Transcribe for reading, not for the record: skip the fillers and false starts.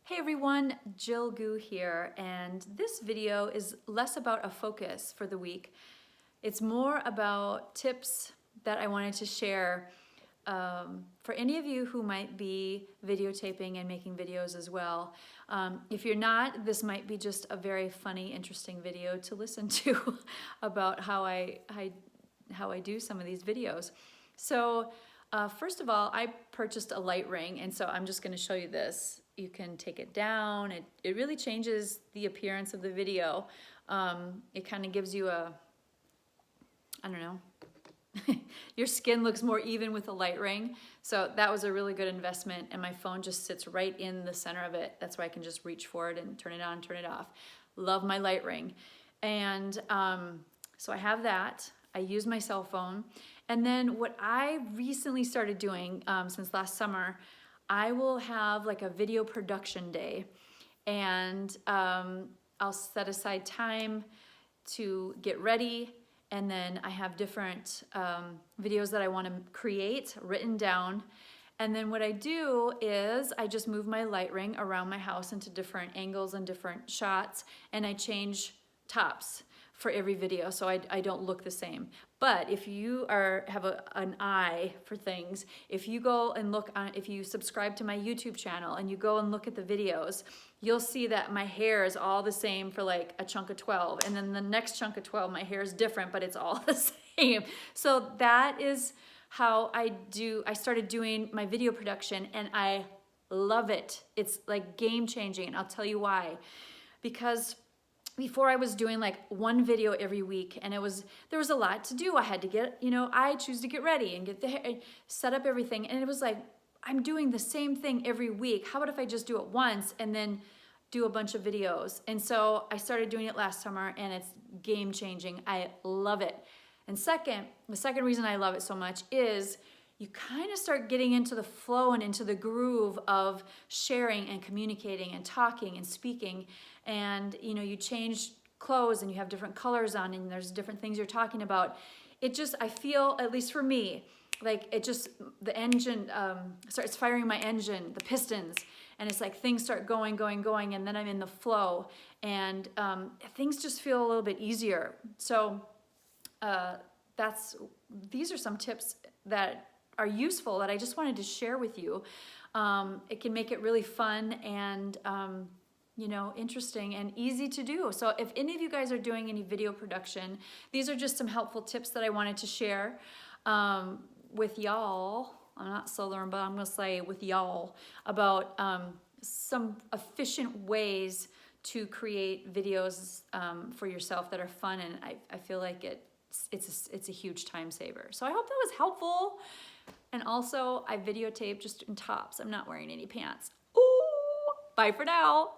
Hey everyone, Jill Gu here, and this video is less about a focus for the week. It's more about tips that I wanted to share for any of you who might be videotaping and making videos as well. If you're not, this might be just a very funny, interesting video to listen to about how I do some of these videos. So first of all, I purchased a light ring, and so I'm just going to show you this. You can take it down. It really changes the appearance of the video. It kind of gives you a, I don't know, your skin looks more even with a light ring. So that was a really good investment, and my phone just sits right in the center of it. That's why I can just reach for it and turn it on, turn it off. Love my light ring. And so I have that. I use my cell phone. And then what I recently started doing since last summer, I will have like a video production day, and I'll set aside time to get ready, and then I have different videos that I want to create written down. And then what I do is I just move my light ring around my house into different angles and different shots, and I change tops for every video so I don't look the same. But if you have an eye for things, if you go and look on, if you subscribe to my YouTube channel and you go and look at the videos, you'll see that my hair is all the same for like a chunk of 12, and then the next chunk of 12 my hair is different, but it's all the same. So that is how I started doing my video production, and I love it. It's like game changing, and I'll tell you why. Because before I was doing like one video every week, and there was a lot to do. I had to get, I choose to get ready and get the hair, set up everything. And it was like, I'm doing the same thing every week. How about if I just do it once and then do a bunch of videos? And so I started doing it last summer, and it's game changing. I love it. And the second reason I love it so much is you kind of start getting into the flow and into the groove of sharing and communicating and talking and speaking. And you change clothes and you have different colors on, and there's different things you're talking about. I feel, at least for me, like the engine starts firing my engine, the pistons, and it's like things start going, and then I'm in the flow, and things just feel a little bit easier. So these are some tips that are useful that I just wanted to share with you. It can make it really fun and interesting and easy to do. So if any of you guys are doing any video production, these are just some helpful tips that I wanted to share with y'all. I'm not Southern, but I'm gonna say with y'all about some efficient ways to create videos for yourself that are fun, and I feel like it's a huge time saver. So I hope that was helpful. And also, I videotape just in tops. I'm not wearing any pants. Ooh, bye for now.